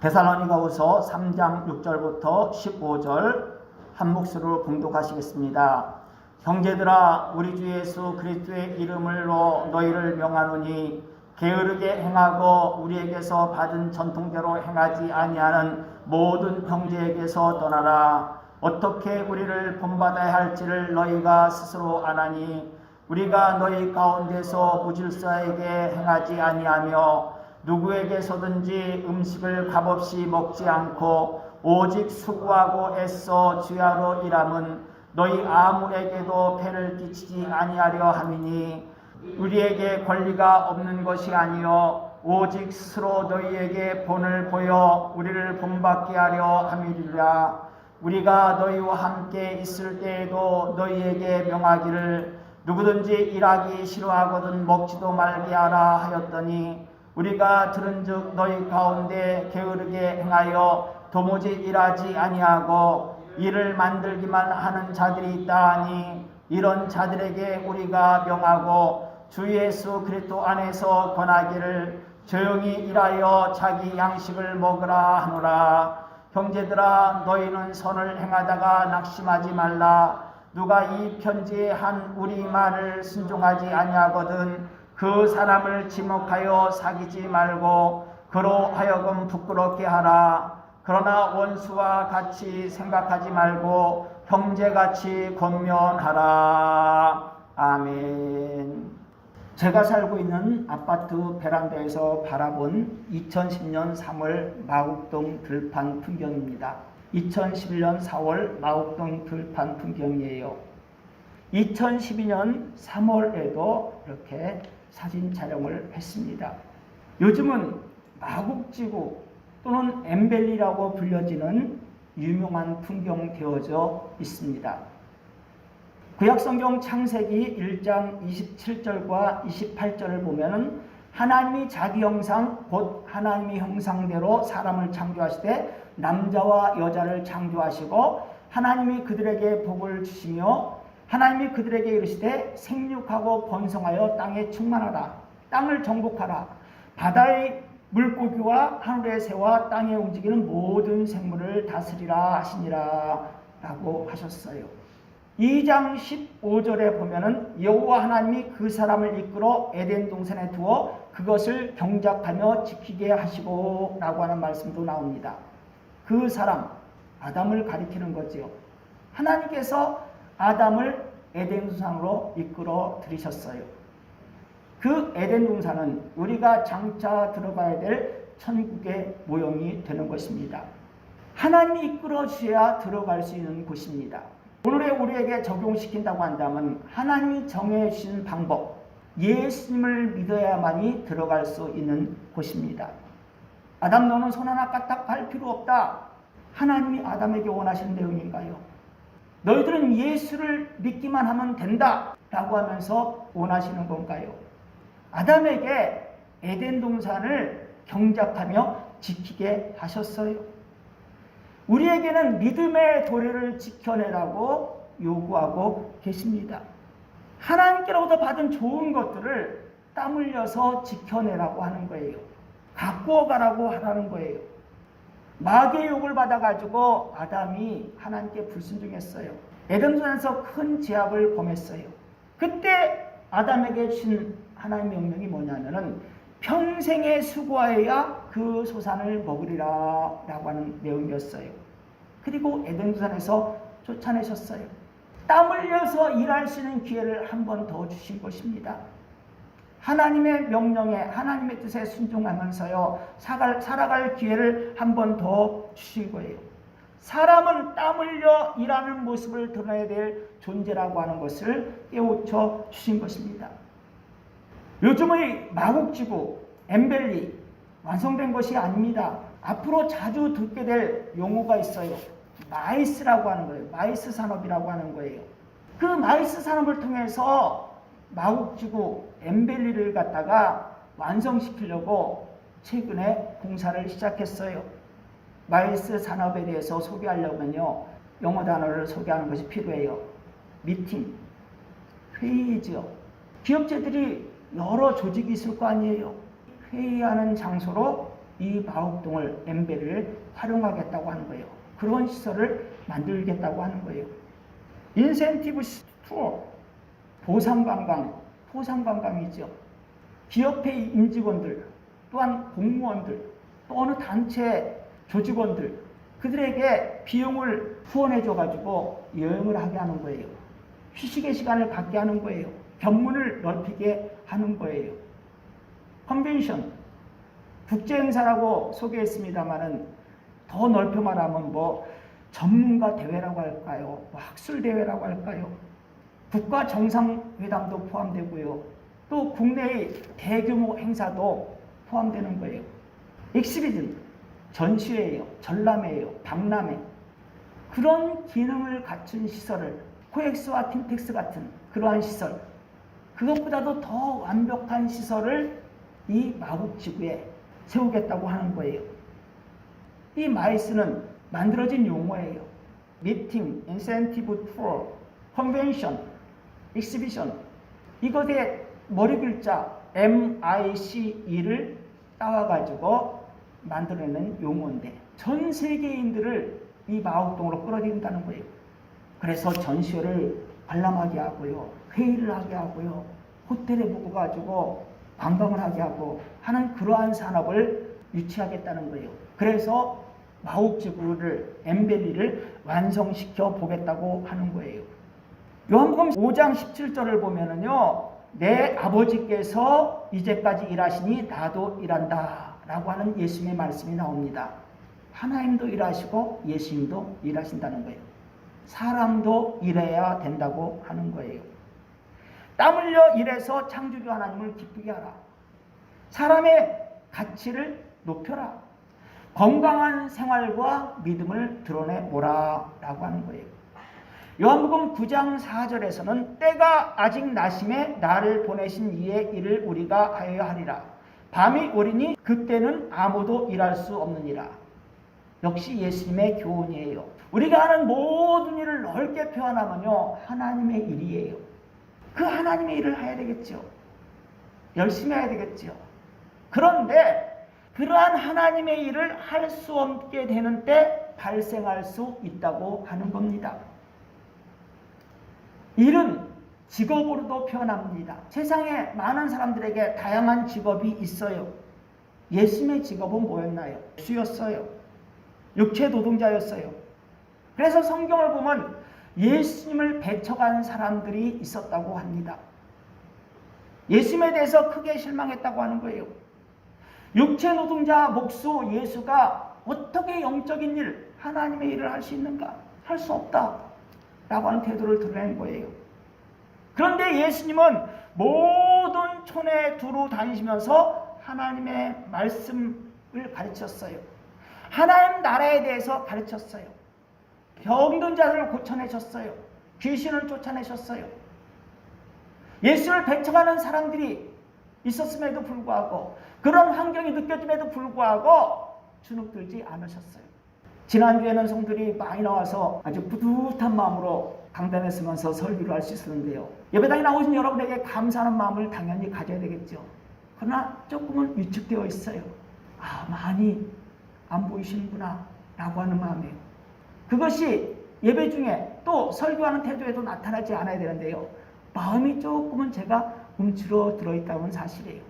데살로니가후서 3장 6절부터 15절 한 목소리로 봉독하시겠습니다. 형제들아, 우리 주 예수 그리스도의 이름으로 너희를 명하노니 게으르게 행하고 우리에게서 받은 전통대로 행하지 아니하는 모든 형제에게서 떠나라. 어떻게 우리를 본받아야 할지를 너희가 스스로 아나니 우리가 너희 가운데서 무질서에게 행하지 아니하며 누구에게서든지 음식을 값없이 먹지 않고 오직 수고하고 애써 주야로 일함은 너희 아무에게도 폐를 끼치지 아니하려 함이니 우리에게 권리가 없는 것이 아니요 오직 스스로 너희에게 본을 보여 우리를 본받게 하려 함이리라. 우리가 너희와 함께 있을 때에도 너희에게 명하기를 누구든지 일하기 싫어하거든 먹지도 말게 하라 하였더니 우리가 들은즉 너희 가운데 게으르게 행하여 도무지 일하지 아니하고 일을 만들기만 하는 자들이 있다 하니 이런 자들에게 우리가 명하고 주 예수 그리스도 안에서 권하기를 조용히 일하여 자기 양식을 먹으라 하노라. 형제들아, 너희는 선을 행하다가 낙심하지 말라. 누가 이 편지에 한 우리 말을 순종하지 아니하거든 그 사람을 지목하여 사귀지 말고 그로 하여금 부끄럽게 하라. 그러나 원수와 같이 생각하지 말고 형제같이 권면하라. 아멘. 제가 살고 있는 아파트 베란다에서 바라본 2010년 3월 마곡동 들판 풍경입니다. 2011년 4월 마곡동 들판 풍경이에요. 2012년 3월에도 이렇게 사진 촬영을 했습니다. 요즘은 마곡지구 또는 엠벨리라고 불려지는 유명한 풍경 되어져 있습니다. 구약성경 창세기 1장 27절과 28절을 보면 하나님이 자기 형상 곧 하나님의 형상대로 사람을 창조하시되 남자와 여자를 창조하시고 하나님이 그들에게 복을 주시며 하나님이 그들에게 이르시되 생육하고 번성하여 땅에 충만하라. 땅을 정복하라. 바다의 물고기와 하늘의 새와 땅에 움직이는 모든 생물을 다스리라 하시니라 라고 하셨어요. 2장 15절에 보면은 여호와 하나님이 그 사람을 이끌어 에덴 동산에 두어 그것을 경작하며 지키게 하시고 라고 하는 말씀도 나옵니다. 그 사람, 아담을 가리키는 거지요. 하나님께서 아담을 에덴 동산으로 이끌어 들이셨어요. 그 에덴 동산은 우리가 장차 들어가야 될 천국의 모형이 되는 것입니다. 하나님이 이끌어 주셔야 들어갈 수 있는 곳입니다. 오늘에 우리에게 적용시킨다고 한다면 하나님이 정해 주신 방법, 예수님을 믿어야만이 들어갈 수 있는 곳입니다. 아담, 너는 손 하나 까딱 할 필요 없다. 하나님이 아담에게 원하시는 내용인가요? 너희들은 예수를 믿기만 하면 된다 라고 하면서 원하시는 건가요? 아담에게 에덴 동산을 경작하며 지키게 하셨어요. 우리에게는 믿음의 도리를 지켜내라고 요구하고 계십니다. 하나님께로부터 받은 좋은 것들을 땀 흘려서 지켜내라고 하는 거예요. 갖고 가라고 하라는 거예요. 마귀의 욕을 받아가지고 아담이 하나님께 불순종했어요. 에덴동산에서 큰 죄악을 범했어요. 그때 아담에게 주신 하나님의 명령이 뭐냐면은 평생에 수고하여야 그 소산을 먹으리라 라고 하는 내용이었어요. 그리고 에덴동산에서 쫓아내셨어요. 땀 흘려서 일할 수 있는 기회를 한 번 더 주신 것입니다. 하나님의 명령에 하나님의 뜻에 순종하면서요 살아갈 기회를 한 번 더 주신 거예요. 사람은 땀 흘려 일하는 모습을 드러내야 될 존재라고 하는 것을 깨우쳐 주신 것입니다. 요즘의 마곡지구, 엠벨리 완성된 것이 아닙니다. 앞으로 자주 듣게 될 용어가 있어요. 마이스라고 하는 거예요. 마이스 산업이라고 하는 거예요. 그 마이스 산업을 통해서 마곡지구, 엠벨리를 갖다가 완성시키려고 최근에 공사를 시작했어요. 마이스 산업에 대해서 소개하려면요 영어 단어를 소개하는 것이 필요해요. 미팅, 회의죠. 기업체들이 여러 조직이 있을 거 아니에요. 회의하는 장소로 이 마곡동을 엠벨을 활용하겠다고 하는 거예요. 그런 시설을 만들겠다고 하는 거예요. 인센티브 투어, 보상관광이죠. 기업의 임직원들, 또한 공무원들, 또 어느 단체 조직원들, 그들에게 비용을 후원해줘가지고 여행을 하게 하는 거예요. 휴식의 시간을 갖게 하는 거예요. 견문을 넓히게 하는 거예요. 컨벤션, 국제행사라고 소개했습니다만은 더 넓혀 말하면 전문가 대회라고 할까요? 학술 대회라고 할까요? 국가 정상회담도 포함되고요. 또 국내의 대규모 행사도 포함되는 거예요. 익시비전, 전시회예요. 전람회예요. 박람회. 그런 기능을 갖춘 시설을 코엑스와 틴텍스 같은 그러한 시설, 그것보다도 더 완벽한 시설을 이 마곡지구에 세우겠다고 하는 거예요. 이 마이스는 만들어진 용어예요. 미팅, 인센티브 투어, 컨벤션, 익시비션. 이것의 머리 글자 MICE를 따와가지고 만들어낸 용어인데 전 세계인들을 이 마곡동으로 끌어들인다는 거예요. 그래서 전시회를 관람하게 하고요. 회의를 하게 하고요. 호텔에 묵어가지고 관광을 하게 하고 하는 그러한 산업을 유치하겠다는 거예요. 그래서 마곡지구를 엠벨리를 완성시켜 보겠다고 하는 거예요. 요한복음 5장 17절을 보면은요. 내 아버지께서 이제까지 일하시니 나도 일한다 라고 하는 예수님의 말씀이 나옵니다. 하나님도 일하시고 예수님도 일하신다는 거예요. 사람도 일해야 된다고 하는 거예요. 땀 흘려 일해서 창조주 하나님을 기쁘게 하라. 사람의 가치를 높여라. 건강한 생활과 믿음을 드러내보라 라고 하는 거예요. 요한복음 9장 4절에서는 때가 아직 나심에 나를 보내신 이의 일을 우리가 하여야 하리라. 밤이 오리니 그때는 아무도 일할 수 없느니라. 역시 예수님의 교훈이에요. 우리가 하는 모든 일을 넓게 표현하면요. 하나님의 일이에요. 그 하나님의 일을 해야 되겠죠. 열심히 해야 되겠죠. 그런데 그러한 하나님의 일을 할 수 없게 되는 때 발생할 수 있다고 하는 겁니다. 일은 직업으로도 표현합니다. 세상에 많은 사람들에게 다양한 직업이 있어요. 예수님의 직업은 뭐였나요? 수였어요. 육체 노동자였어요. 그래서 성경을 보면 예수님을 배척한 사람들이 있었다고 합니다. 예수님에 대해서 크게 실망했다고 하는 거예요. 육체 노동자 목수 예수가 어떻게 영적인 일, 하나님의 일을 할 수 있는가? 할 수 없다 라고 하는 태도를 드러낸 거예요. 그런데 예수님은 모든 촌에 두루 다니시면서 하나님의 말씀을 가르쳤어요. 하나님 나라에 대해서 가르쳤어요. 병든 자들을 고쳐내셨어요. 귀신을 쫓아내셨어요. 예수를 배척하는 사람들이 있었음에도 불구하고 그런 환경이 느껴짐에도 불구하고 주눅들지 않으셨어요. 지난주에는 성들이 많이 나와서 아주 뿌듯한 마음으로 강단에 서면서 설교를 할 수 있었는데요. 예배당에 나오신 여러분에게 감사하는 마음을 당연히 가져야 되겠죠. 그러나 조금은 위축되어 있어요. 많이 안 보이시는구나 라고 하는 마음이에요. 그것이 예배 중에 또 설교하는 태도에도 나타나지 않아야 되는데요. 마음이 조금은 제가 움츠러 들어있다는 사실이에요.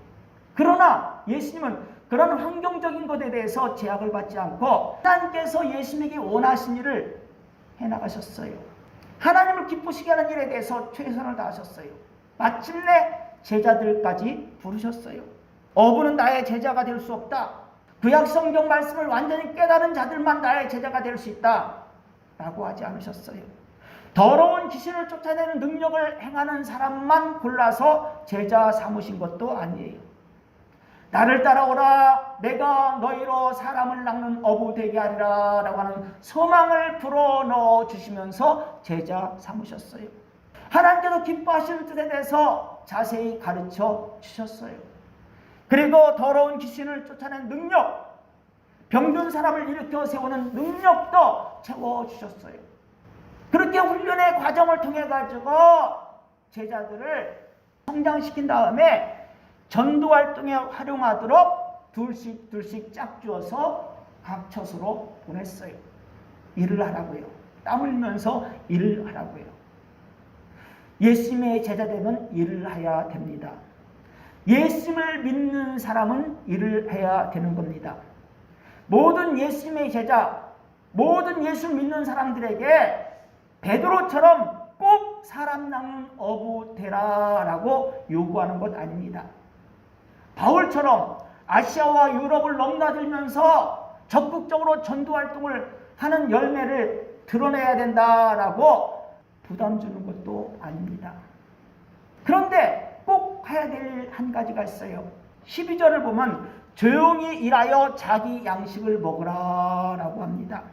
그러나 예수님은 그런 환경적인 것에 대해서 제약을 받지 않고 하나님께서 예수님에게 원하신 일을 해나가셨어요. 하나님을 기쁘시게 하는 일에 대해서 최선을 다하셨어요. 마침내 제자들까지 부르셨어요. 어부는 나의 제자가 될 수 없다. 구약 성경 말씀을 완전히 깨달은 자들만 나의 제자가 될 수 있다 라고 하지 않으셨어요. 더러운 귀신을 쫓아내는 능력을 행하는 사람만 골라서 제자 삼으신 것도 아니에요. 나를 따라오라. 내가 너희로 사람을 낚는 어부 되게 하리라 라고 하는 소망을 불어넣어 주시면서 제자 삼으셨어요. 하나님께서 기뻐하시는 뜻에 대해서 자세히 가르쳐 주셨어요. 그리고 더러운 귀신을 쫓아낸 능력, 병든 사람을 일으켜 세우는 능력도 채워주셨어요. 그렇게 훈련의 과정을 통해 가지고 제자들을 성장시킨 다음에 전도활동에 활용하도록 둘씩 짝 주어서 각 처소로 보냈어요. 일을 하라고요. 땀 흘면서 일을 하라고요. 예수님의 제자 되면 일을 해야 됩니다. 예수님을 믿는 사람은 일을 해야 되는 겁니다. 모든 예수님의 제자, 모든 예수 믿는 사람들에게 베드로처럼 꼭 사람 낚는 어부 되라라고 요구하는 것 아닙니다. 바울처럼 아시아와 유럽을 넘나들면서 적극적으로 전도활동을 하는 열매를 드러내야 된다라고 부담 주는 것도 아닙니다. 그런데 꼭 해야 될 한 가지가 있어요. 12절을 보면 조용히 일하여 자기 양식을 먹으라 라고 합니다.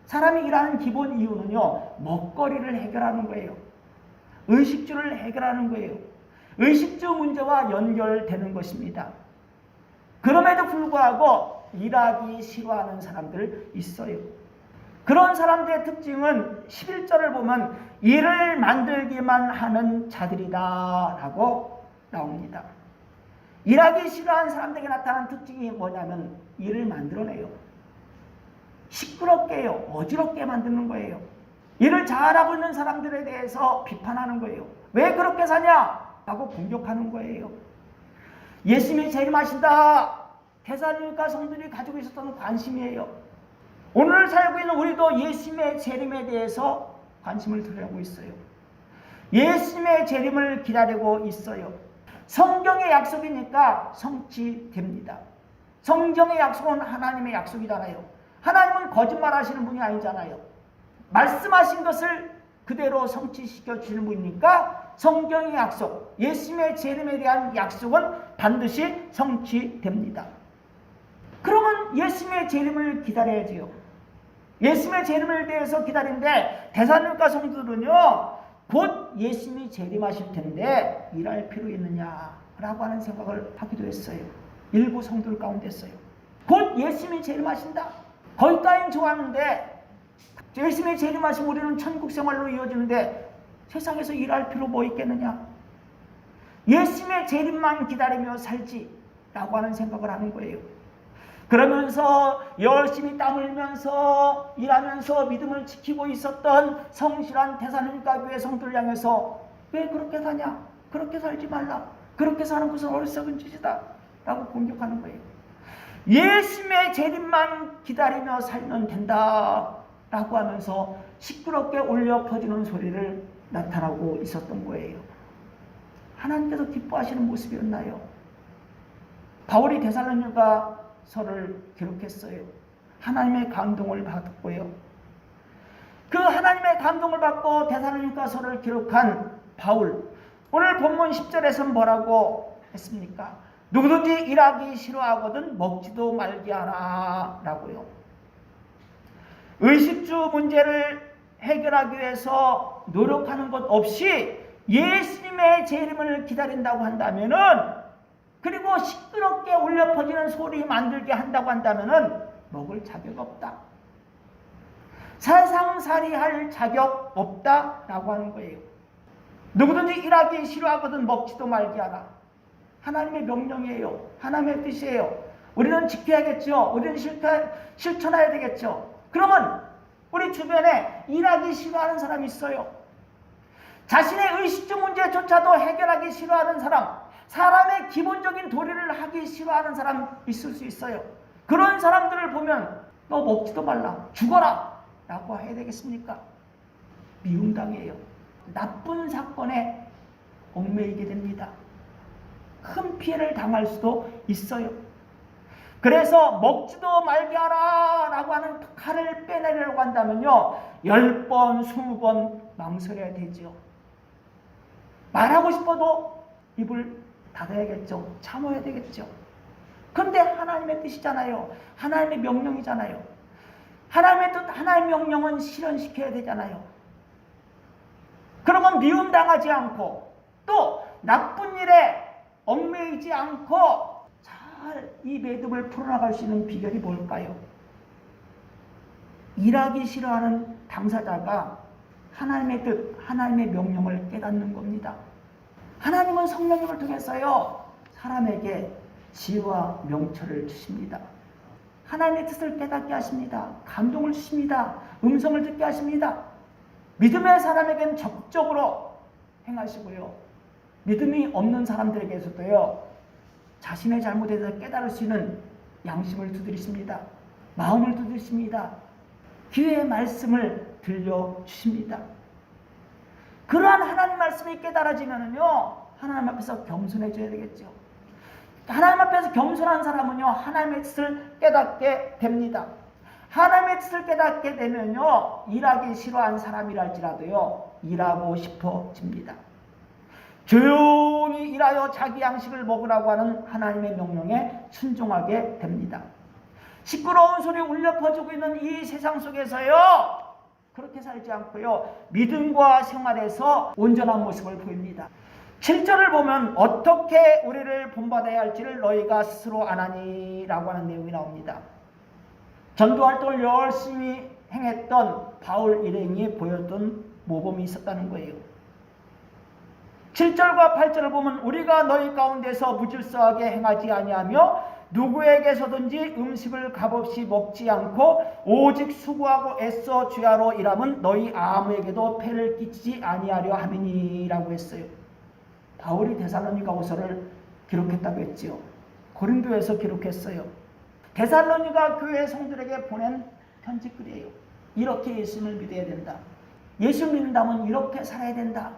사람이 일하는 기본 이유는요, 먹거리를 해결하는 거예요. 의식주를 해결하는 거예요. 의식주 문제와 연결되는 것입니다. 그럼에도 불구하고 일하기 싫어하는 사람들 있어요. 그런 사람들의 특징은 11절을 보면 일을 만들기만 하는 자들이다 라고 나옵니다. 일하기 싫어하는 사람들에게 나타나는 특징이 뭐냐면 일을 만들어내요. 시끄럽게 해요. 어지럽게 만드는 거예요. 일을 잘하고 있는 사람들에 대해서 비판하는 거예요. 왜 그렇게 사냐? 라고 공격하는 거예요. 예수님이 재림하신다. 데살로니가 성도들이 가지고 있었던 관심이에요. 오늘 살고 있는 우리도 예수님의 재림에 대해서 관심을 두려고 있어요. 예수님의 재림을 기다리고 있어요. 성경의 약속이니까 성취됩니다. 성경의 약속은 하나님의 약속이잖아요. 하나님은 거짓말하시는 분이 아니잖아요. 말씀하신 것을 그대로 성취시켜 주시는 분이니까 성경의 약속, 예수님의 재림에 대한 약속은 반드시 성취됩니다. 그러면 예수님의 재림을 기다려야지요. 예수님의 재림을 대해서 기다리는데 데살로니가 성도들은요, 곧 예수님이 재림하실 텐데 일할 필요 있느냐라고 하는 생각을 하기도 했어요. 일부 성도들 가운데서요. 곧 예수님이 재림하신다. 거기까지는 좋았는데 예수님이 재림하시면 우리는 천국 생활로 이어지는데 세상에서 일할 필요 뭐 있겠느냐. 예수님의 재림만 기다리며 살지라고 하는 생각을 하는 거예요. 그러면서 열심히 땀 흘면서 일하면서 믿음을 지키고 있었던 성실한 데살로니가 교회 성도를 향해서 왜 그렇게 사냐? 그렇게 살지 말라. 그렇게 사는 것은 어리석은 짓이다. 라고 공격하는 거예요. 예수님의 재림만 기다리며 살면 된다. 라고 하면서 시끄럽게 울려 퍼지는 소리를 나타나고 있었던 거예요. 하나님께서 기뻐하시는 모습이었나요? 바울이 데살로니가 서를 기록했어요. 하나님의 감동을 받았고요. 그 하나님의 감동을 받고 데살로니가 서를 기록한 바울, 오늘 본문 10절에서는 뭐라고 했습니까? 누구든지 일하기 싫어하거든 먹지도 말게 하라 라고요. 의식주 문제를 해결하기 위해서 노력하는 것 없이 예수님의 재림을 기다린다고 한다면은, 그리고 시끄럽게 울려 퍼지는 소리 만들게 한다고 한다면은 먹을 자격 없다. 세상살이 할 자격 없다라고 하는 거예요. 누구든지 일하기 싫어하거든 먹지도 말게 하라. 하나님의 명령이에요. 하나님의 뜻이에요. 우리는 지켜야겠죠. 우리는 실천해야 되겠죠. 그러면 우리 주변에 일하기 싫어하는 사람이 있어요. 자신의 의식주 문제조차도 해결하기 싫어하는 사람, 사람의 기본적인 도리를 하기 싫어하는 사람 있을 수 있어요. 그런 사람들을 보면 너 먹지도 말라, 죽어라 라고 해야 되겠습니까? 미움당해요. 나쁜 사건에 얽매이게 됩니다. 큰 피해를 당할 수도 있어요. 그래서 먹지도 말게 하라 라고 하는 칼을 빼내려고 한다면요, 10번, 20번 망설여야 되죠. 말하고 싶어도 입을 닫아야겠죠. 참아야 되겠죠. 그런데 하나님의 뜻이잖아요. 하나님의 명령이잖아요. 하나님의 뜻, 하나님의 명령은 실현시켜야 되잖아요. 그러면 미움당하지 않고 또 나쁜 일에 얽매이지 않고 잘 이 매듭을 풀어나갈 수 있는 비결이 뭘까요? 일하기 싫어하는 당사자가 하나님의 뜻, 하나님의 명령을 깨닫는 겁니다. 하나님은 성령님을 통해서요, 사람에게 지혜와 명철을 주십니다. 하나님의 뜻을 깨닫게 하십니다. 감동을 주십니다. 음성을 듣게 하십니다. 믿음의 사람에게는 적극적으로 행하시고요. 믿음이 없는 사람들에게서도요, 자신의 잘못에 대해서 깨달을 수 있는 양심을 두드리십니다. 마음을 두드리십니다. 기회의 말씀을 들려주십니다. 그러한 하나님 말씀이 깨달아지면은요, 하나님 앞에서 겸손해져야 되겠죠. 하나님 앞에서 겸손한 사람은요, 하나님의 뜻을 깨닫게 됩니다. 하나님의 뜻을 깨닫게 되면요, 일하기 싫어하는 사람이랄지라도요, 일하고 싶어집니다. 조용히 일하여 자기 양식을 먹으라고 하는 하나님의 명령에 순종하게 됩니다. 시끄러운 소리 울려 퍼지고 있는 이 세상 속에서요, 그렇게 살지 않고요, 믿음과 생활에서 온전한 모습을 보입니다. 7절을 보면 어떻게 우리를 본받아야 할지를 너희가 스스로 아나니 라고 하는 내용이 나옵니다. 전도활동을 열심히 행했던 바울 일행이 보였던 모범이 있었다는 거예요. 7절과 8절을 보면 우리가 너희 가운데서 무질서하게 행하지 아니하며 누구에게서든지 음식을 값없이 먹지 않고 오직 수고하고 애써 주야로 일함은 너희 아무에게도 폐를 끼치지 아니하려 함이니라고 했어요. 바울이 데살로니가후서를 기록했다고 했지요. 고린도에서 기록했어요. 데살로니가 교회 성들에게 보낸 편지글이에요. 이렇게 예수님을 믿어야 된다. 예수 믿는다면 이렇게 살아야 된다.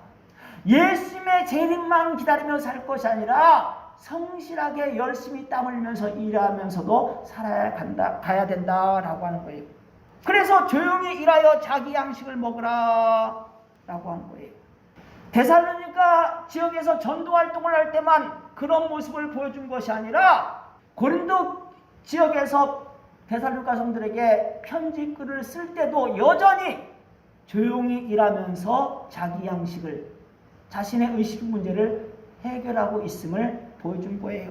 예수님의 재림만 기다리며 살 것이 아니라 성실하게 열심히 땀 흘리면서 일하면서도 가야 된다라고 하는 거예요. 그래서 조용히 일하여 자기 양식을 먹으라 라고 하는 거예요. 데살로니가 지역에서 전도활동을 할 때만 그런 모습을 보여준 것이 아니라 고린도 지역에서 데살로니가 성들에게 편지글을 쓸 때도 여전히 조용히 일하면서 자기 양식을, 자신의 의식 문제를 해결하고 있음을 보여준 거예요.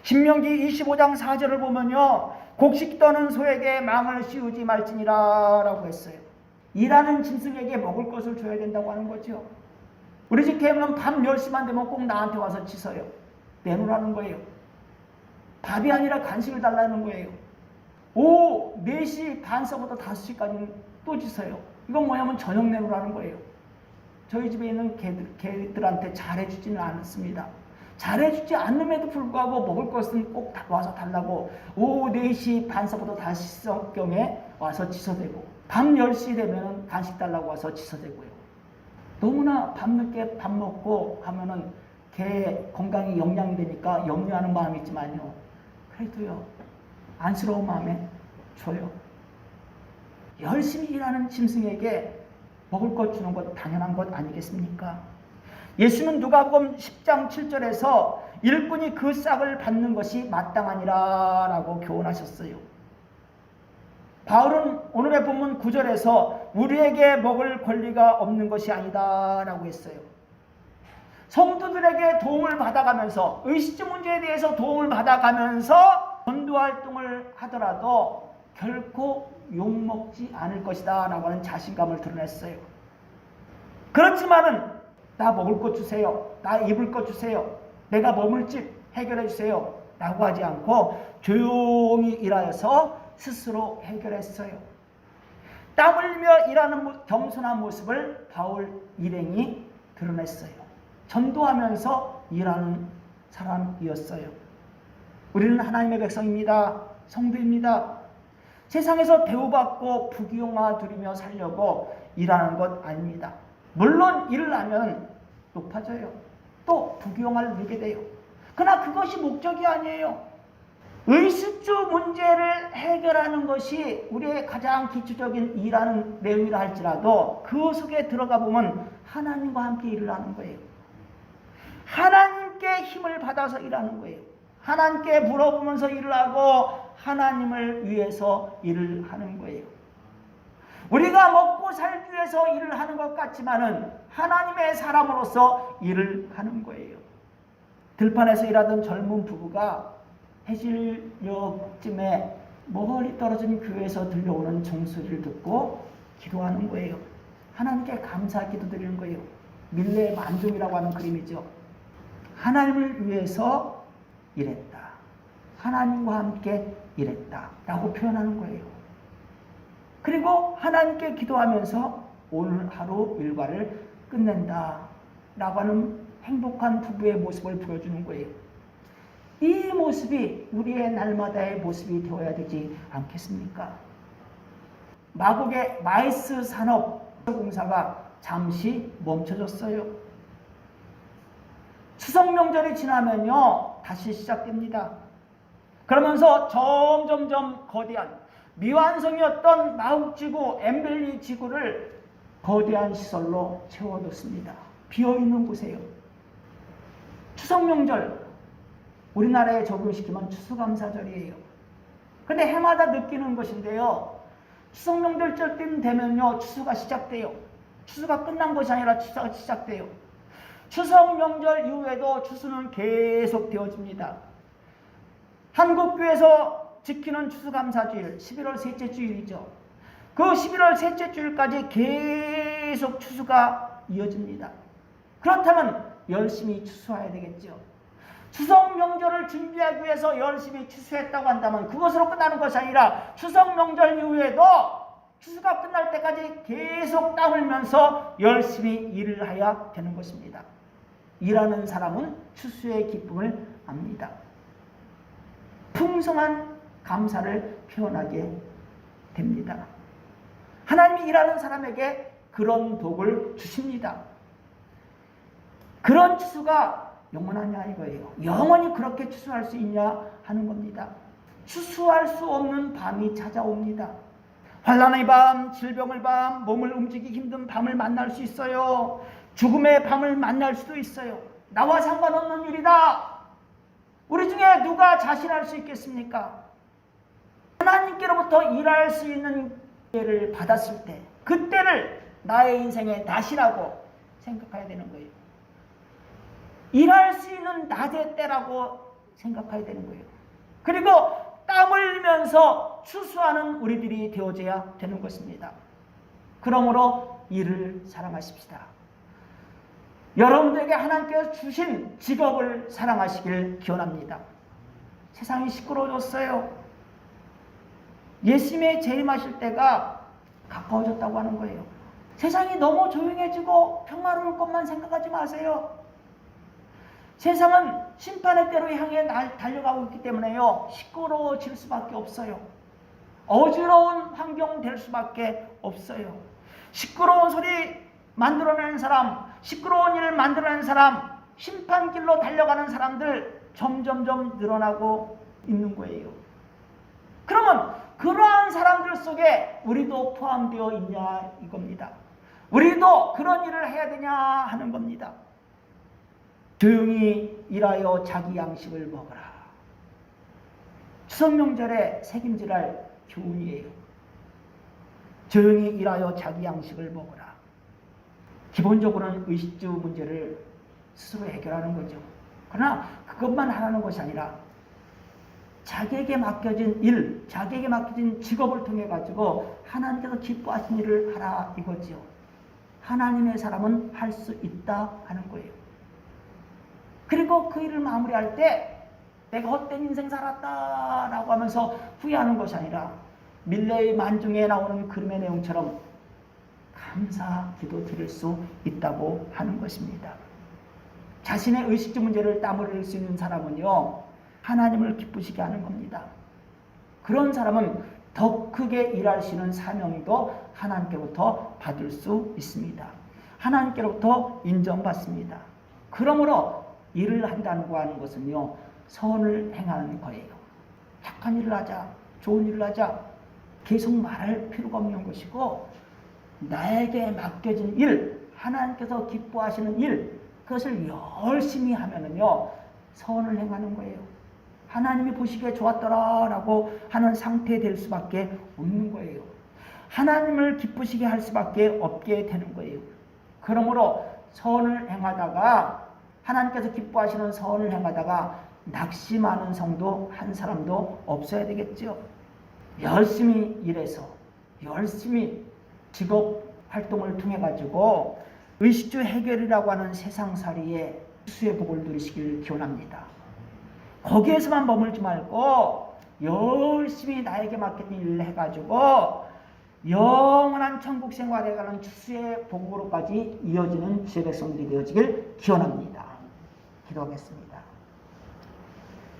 신명기 25장 4절을 보면요, 곡식 떠는 소에게 망을 씌우지 말지니라 라고 했어요. 일하는 짐승에게 먹을 것을 줘야 된다고 하는 거죠. 우리 집 개는 밤 10시만 되면 꼭 나한테 와서 짖어요. 내놓으라는 거예요. 밥이 아니라 간식을 달라는 거예요. 오후 4시 반서부터 5시까지는 또 짖어요. 이건 뭐냐면 저녁 내놓으라는 거예요. 저희 집에 있는 개들한테 잘해주지는 않습니다. 잘해주지 않음에도 불구하고 먹을 것은 꼭 와서 달라고 오후 4시 반서부터 5시경에 와서 짖어대고 밤 10시 되면 간식 달라고 와서 짖어대고요. 너무나 밤늦게 밥 먹고 하면은 개 건강에 영향이 되니까 염려하는 마음이 있지만요, 그래도요, 안쓰러운 마음에 줘요. 열심히 일하는 짐승에게 먹을 것 주는 것 당연한 것 아니겠습니까? 예수는 누가복음 10장 7절에서 일꾼이 그 싹을 받는 것이 마땅하니라 라고 교훈하셨어요. 바울은 오늘의 본문 9절에서 우리에게 먹을 권리가 없는 것이 아니다 라고 했어요. 성도들에게 도움을 받아가면서, 의식주 문제에 대해서 도움을 받아가면서 전도활동을 하더라도 결코 욕먹지 않을 것이다 라고 하는 자신감을 드러냈어요. 그렇지만은 나 먹을 것 주세요, 나 입을 것 주세요, 내가 머물 집 해결해 주세요 라고 하지 않고 조용히 일하여서 스스로 해결했어요. 땀 흘리며 일하는 겸손한 모습을 바울 일행이 드러냈어요. 전도하면서 일하는 사람이었어요. 우리는 하나님의 백성입니다. 성도입니다. 세상에서 대우받고 부귀영화 누리며 살려고 일하는 것 아닙니다. 물론 일을 하면 높아져요. 또 부귀영화를 누리게 돼요. 그러나 그것이 목적이 아니에요. 의식주 문제를 해결하는 것이 우리의 가장 기초적인 일하는 내용이라 할지라도 그 속에 들어가 보면 하나님과 함께 일을 하는 거예요. 하나님께 힘을 받아서 일하는 거예요. 하나님께 물어보면서 일을 하고 하나님을 위해서 일을 하는 거예요. 우리가 먹고 살기 위해서 일을 하는 것 같지만은 하나님의 사람으로서 일을 하는 거예요. 들판에서 일하던 젊은 부부가 해질녘쯤에 멀리 떨어진 교회에서 들려오는 종소리를 듣고 기도하는 거예요. 하나님께 감사 기도드리는 거예요. 밀레 만종이라고 하는 그림이죠. 하나님을 위해서 일했다. 하나님과 함께 일했다. 라고 표현하는 거예요. 그리고 하나님께 기도하면서 오늘 하루 일과를 끝낸다. 라고 하는 행복한 부부의 모습을 보여주는 거예요. 이 모습이 우리의 날마다의 모습이 되어야 되지 않겠습니까? 마곡의 마이스 산업공사가 잠시 멈춰졌어요. 추석 명절이 지나면요 다시 시작됩니다. 그러면서 점점점 거대한 미완성이었던 마곡지구, 엠벨리 지구를 거대한 시설로 채워놓습니다. 비어있는 곳이에요. 추석 명절, 우리나라에 적용시키면 추수감사절이에요. 근데 해마다 느끼는 것인데요. 추석 명절쯤 되면요 추수가 시작돼요. 추수가 끝난 것이 아니라 추수가 시작돼요. 추석 명절 이후에도 추수는 계속 되어집니다. 한국교회에서 지키는 추수감사주일 11월 셋째 주일이죠. 그 11월 셋째 주일까지 계속 추수가 이어집니다. 그렇다면 열심히 추수해야 되겠죠. 추석 명절을 준비하기 위해서 열심히 추수했다고 한다면 그것으로 끝나는 것이 아니라 추석 명절 이후에도 추수가 끝날 때까지 계속 땀 흘면서 열심히 일을 해야 되는 것입니다. 일하는 사람은 추수의 기쁨을 압니다. 풍성한 감사를 표현하게 됩니다. 하나님이 일하는 사람에게 그런 복을 주십니다. 그런 추수가 영원하냐 이거예요. 영원히 그렇게 추수할 수 있냐 하는 겁니다. 추수할 수 없는 밤이 찾아옵니다. 환난의 밤, 질병의 밤, 몸을 움직이기 힘든 밤을 만날 수 있어요. 죽음의 밤을 만날 수도 있어요. 나와 상관없는 일이다. 우리 중에 누가 자신할 수 있겠습니까? 하나님께로부터 일할 수 있는 기회를 받았을 때 그때를 나의 인생의 낫이라고 생각해야 되는 거예요. 일할 수 있는 낮의 때라고 생각해야 되는 거예요. 그리고 땀 흘리면서 추수하는 우리들이 되어져야 되는 것입니다. 그러므로 일을 사랑하십시다. 여러분들에게 하나님께서 주신 직업을 사랑하시길 기원합니다. 세상이 시끄러워졌어요. 예수님의 재림하실 때가 가까워졌다고 하는 거예요. 세상이 너무 조용해지고 평화로울 것만 생각하지 마세요. 세상은 심판의 때로 향해 달려가고 있기 때문에요. 시끄러워질 수밖에 없어요. 어지러운 환경 될 수밖에 없어요. 시끄러운 소리 만들어내는 사람, 시끄러운 일을 만들어내는 사람, 심판길로 달려가는 사람들 점점점 늘어나고 있는 거예요. 그러면 그러한 사람들 속에 우리도 포함되어 있냐 이겁니다. 우리도 그런 일을 해야 되냐 하는 겁니다. 조용히 일하여 자기 양식을 먹어라. 추석 명절에 책임질할 교훈이에요. 조용히 일하여 자기 양식을 먹어라. 기본적으로는 의식주 문제를 스스로 해결하는 거죠. 그러나 그것만 하라는 것이 아니라 자기에게 맡겨진 일, 자기에게 맡겨진 직업을 통해 가지고 하나님께서 기뻐하신 일을 하라 이거지요. 하나님의 사람은 할 수 있다 하는 거예요. 그리고 그 일을 마무리할 때 내가 헛된 인생 살았다 라고 하면서 후회하는 것이 아니라 밀레의 만중에 나오는 그림의 내용처럼 감사 기도 드릴 수 있다고 하는 것입니다. 자신의 의식주 문제를 땀 흘릴 수 있는 사람은요 하나님을 기쁘시게 하는 겁니다. 그런 사람은 더 크게 일할 수 있는 사명도 하나님께로부터 받을 수 있습니다. 하나님께로부터 인정받습니다. 그러므로 일을 한다고 하는 것은요 선을 행하는 거예요. 착한 일을 하자, 좋은 일을 하자 계속 말할 필요가 없는 것이고 나에게 맡겨진 일, 하나님께서 기뻐하시는 일 그것을 열심히 하면은요 선을 행하는 거예요. 하나님이 보시기에 좋았더라 라고 하는 상태 될 수밖에 없는 거예요. 하나님을 기쁘시게 할 수밖에 없게 되는 거예요. 그러므로 선을 행하다가 하나님께서 기뻐하시는 선을 행하다가 낙심하는 성도 한 사람도 없어야 되겠죠. 열심히 일해서 열심히 직업 활동을 통해 가지고 의식주 해결이라고 하는 세상살이에 수의 복을 누리시길 기원합니다. 거기에서만 머물지 말고 열심히 나에게 맡긴 일을 해가지고 영원한 천국 생활에 가는 추수의 복으로까지 이어지는 주의 백성들이 되어지길 기원합니다. 기도하겠습니다.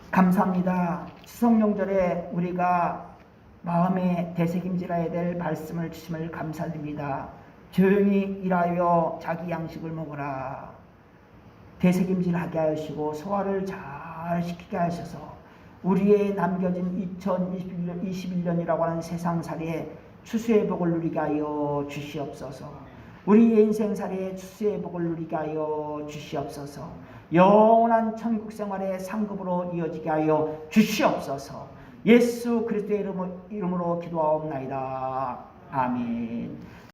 감사합니다. 추석 명절에 우리가 마음에 되새김질해야 될 말씀을 주심을 감사드립니다. 조용히 일하여 자기 양식을 먹으라. 되새김질하게 하시고 소화를 잘 시키게 하셔서 우리의 남겨진 2021년이라고 하는 세상살이에 추수의 복을 누리게 하여 주시옵소서. 우리의 인생살이에 추수의 복을 누리게 하여 주시옵소서. 영원한 천국 생활의 상급으로 이어지게 하여 주시옵소서. 예수 그리스도의 이름으로 기도하옵나이다. 아멘.